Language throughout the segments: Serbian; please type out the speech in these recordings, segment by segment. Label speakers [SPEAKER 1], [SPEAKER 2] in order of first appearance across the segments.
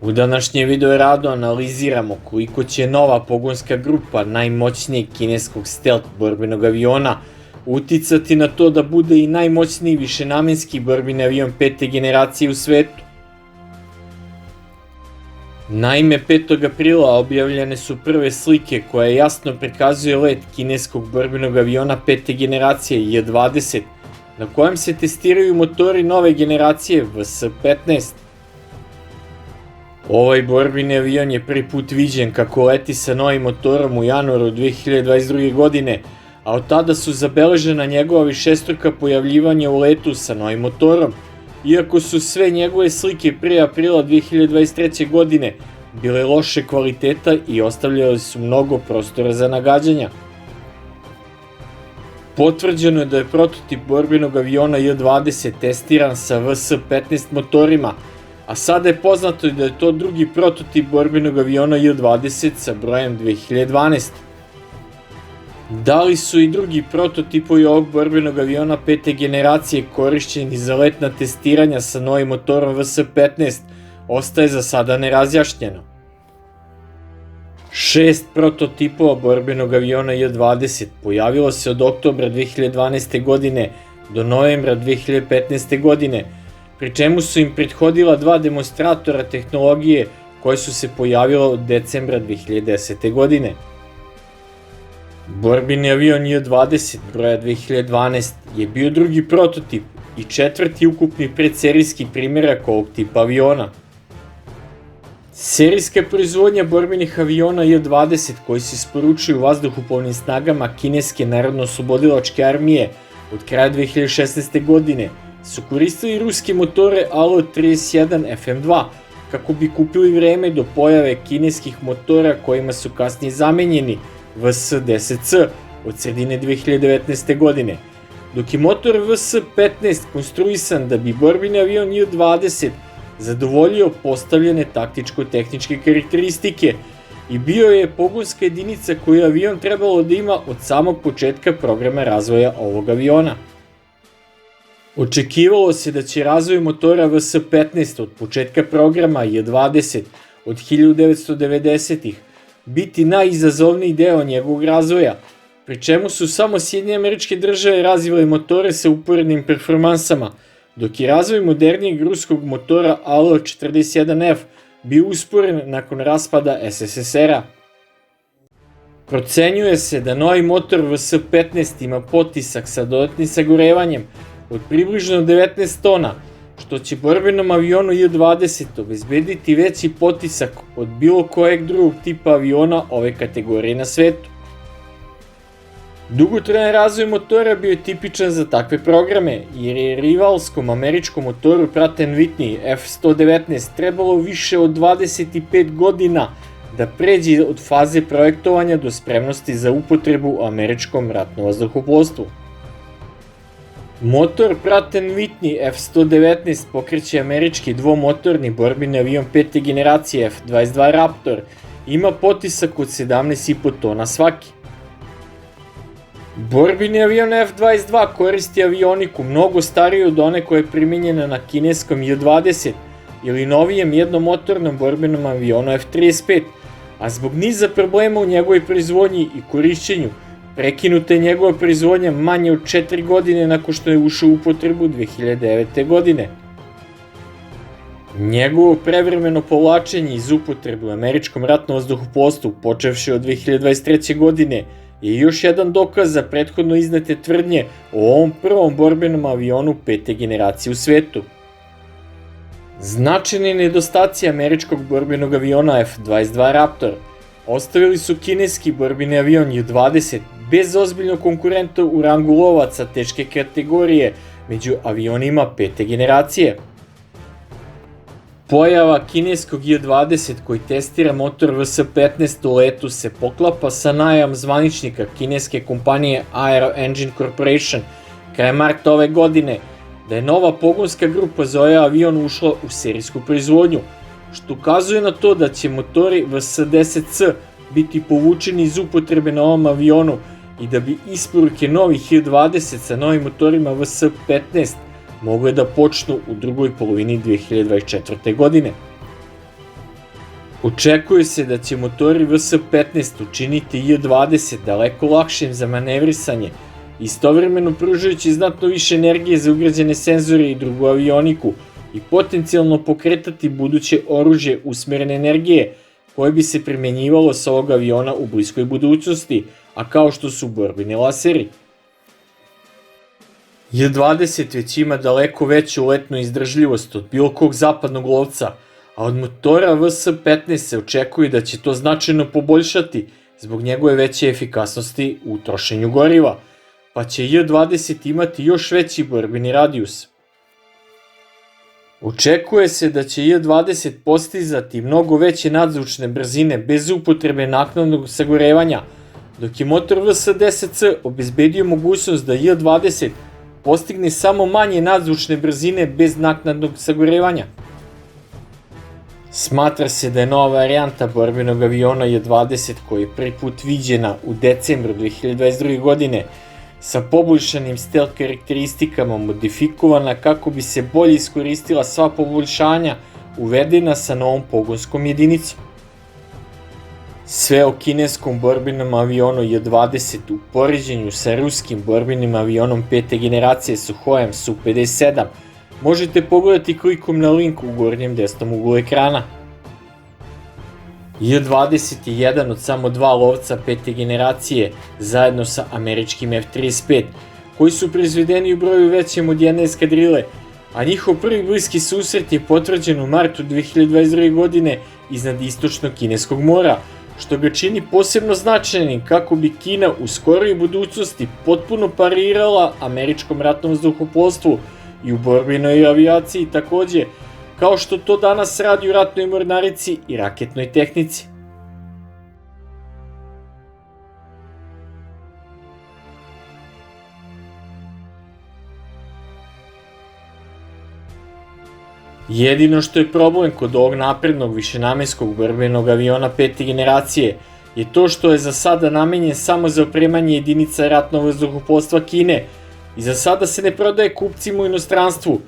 [SPEAKER 1] U današnjem video radu analiziramo koliko će nova pogonska grupa najmoćnijeg kineskog stealth borbenog aviona uticati na to da bude i najmoćniji višenamenski borbeni avion pete generacije u svetu. Naime, 5. aprila objavljene su prve slike koje jasno prikazuje let kineskog borbenog aviona pete generacije J-20, na kojem se testiraju motori nove generacije VS-15. Ovaj borbeni avion je prvi put viđen kako leti sa novim motorom u januaru 2022. godine, a od tada su zabeležena njegova višestruka pojavljivanja u letu sa novim motorom, iako su sve njegove slike pre aprila 2023. godine bile loše kvaliteta i ostavljale su mnogo prostora za nagađanja. Potvrđeno je da je prototip borbenog aviona J-20 testiran sa VS-15 motorima, a sada je poznato da je to drugi prototip borbenog aviona J-20 sa brojem 2012. Da li su i drugi prototipovi ovog borbenog aviona pete generacije korišćeni za letna testiranja sa novim motorom VS-15 ostaje za sada nerazjašnjeno. 6 prototipova borbenog aviona J-20 pojavilo se od oktobra 2012. godine do novembra 2015. godine, pri čemu su im prethodila dva demonstratora tehnologije koje su se pojavila od decembra 2010. godine. Borbeni avion J-20 broja 2012 je bio drugi prototip i četvrti ukupni predserijski primjerak ovog tipa aviona. Serijska proizvodnja borbenih aviona J-20 koji se isporučuju vazduhoplovnim snagama Kineske narodno-oslobodilačke armije od kraja 2016. godine su koristili ruske motore AL-31 FM2 kako bi kupili vreme do pojave kineskih motora kojima su kasnije zamenjeni VS-10C od sredine 2019. godine, dok je motor VS-15 konstruisan da bi borbeni avion J-20 zadovoljio postavljene taktičko-tehničke karakteristike i bio je pogonska jedinica koju je avion trebalo da ima od samog početka programa razvoja ovog aviona. Očekivalo se da će razvoj motora VS-15 od početka programa J-20 od 1990-ih biti najizazovniji deo njegovog razvoja, pri čemu su samo Sjedinjene Američke Države razvile motore sa uporednim performansama, dok je razvoj modernijeg ruskog motora AL-41F bio usporen nakon raspada SSSR-a. Procenjuje se da novi motor VS-15 ima potisak sa dodatnim sagorevanjem od približno 19 tona, što će borbenom avionu J-20 obezbediti veći potisak od bilo kojeg drugog tipa aviona ove kategorije na svetu. Dugotrajan razvoj motora bio je tipičan za takve programe, jer je rivalskom američkom motoru Pratt & Whitney F-119 trebalo više od 25 godina da pređe od faze projektovanja do spremnosti za upotrebu u američkom ratnom vazduhoplovstvu. Motor Pratt & Whitney F-119 pokreće američki dvomotorni borbeni avion pete generacije F-22 Raptor i ima potisak od 17,5 tona svaki. Borbeni avion F-22 koristi avioniku mnogo stariju od one koja je primijenjena na kineskom J-20 ili novijem jednomotornom borbenom avionu F-35, a zbog niza problema u njegovoj proizvodnji i korišćenju prekinuta je njegova proizvodnja manje od 4 godine nakon što je ušao u upotrebu 2009. godine. Njegovo prevremeno povlačenje iz upotrebe u američkom ratnom vazduhoplovstvu počevši od 2023. godine je još jedan dokaz za prethodno iznete tvrdnje o ovom prvom borbenom avionu pete generacije u svetu. Značajni nedostaci američkog borbenog aviona F-22 Raptor ostavili su kineski borbeni avion J-20 bez ozbiljnog konkurenta u rangu lovaca teške kategorije među avionima pete generacije. Pojava kineskog J-20 koji testira motor VS-15 u letu se poklapa sa najavom zvaničnika kineske kompanije Aero Engine Corporation krajem marta ove godine da je nova pogonska grupa za ovaj avion ušla u serijsku proizvodnju, što ukazuje na to da će motori VS-10C biti povučeni iz upotrebe na ovom avionu i da bi isporuke novih J-20 sa novim motorima VS-15 mogle da počnu u drugoj polovini 2024. godine. Očekuje se da će motori VS-15 učiniti J-20 daleko lakšim za manevrisanje, istovremeno pružajući znatno više energije za ugrađene senzore i drugu avioniku i potencijalno pokretati buduće oružje usmerene energije koje bi se primenjivalo sa ovog aviona u bliskoj budućnosti, a kao što su borbeni laseri. J-20 već ima daleko veću letnu izdržljivost od bilo kog zapadnog lovca, a od motora VS-15 se očekuje da će to značajno poboljšati zbog njegove veće efikasnosti u trošenju goriva, pa će J-20 imati još veći borbeni radijus. Očekuje se da će J-20 postizati mnogo veće nadzvučne brzine bez upotrebe naknadnog sagorevanja, dok je motor VS-10C obezbedio mogućnost da J-20 postigne samo manje nadzvučne brzine bez naknadnog sagorevanja. Smatra se da je nova varijanta borbenog aviona J-20 koja je prvi put viđena u decembru 2022. godine sa poboljšanim stealth karakteristikama modifikovana kako bi se bolje iskoristila sva poboljšanja uvedena sa novom pogonskom jedinicom. Sve o kineskom borbenom avionu J-20 u poređenju sa ruskim borbenim avionom 5. generacije Suhojem Su-57 možete pogledati klikom na link u gornjem desnom uglu ekrana. J-20 je jedan od samo dva lovca 5. generacije zajedno sa američkim F-35, koji su proizvedeni u broju većem od jedne eskadrile, a njihov prvi bliski susret je potvrđen u martu 2022. godine iznad istočnog kineskog mora, što ga čini posebno značajnim kako bi Kina u skoroj budućnosti potpuno parirala američkom ratnom vazduhoplovstvu i u borbenoj avijaciji takođe, kao što to danas radi u ratnoj mornarici i raketnoj tehnici. Jedino što je problem kod ovog naprednog višenamenskog borbenog aviona 5. generacije je to što je za sada namenjen samo za opremanje jedinica ratnog vazduhoplovstva Kine i za sada se ne prodaje kupcima u inostranstvu,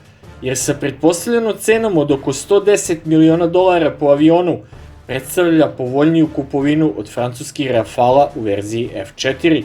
[SPEAKER 1] jer sa pretpostavljenom cenom od oko $110 miliona po avionu predstavlja povoljniju kupovinu od francuskih Rafala u verziji F4.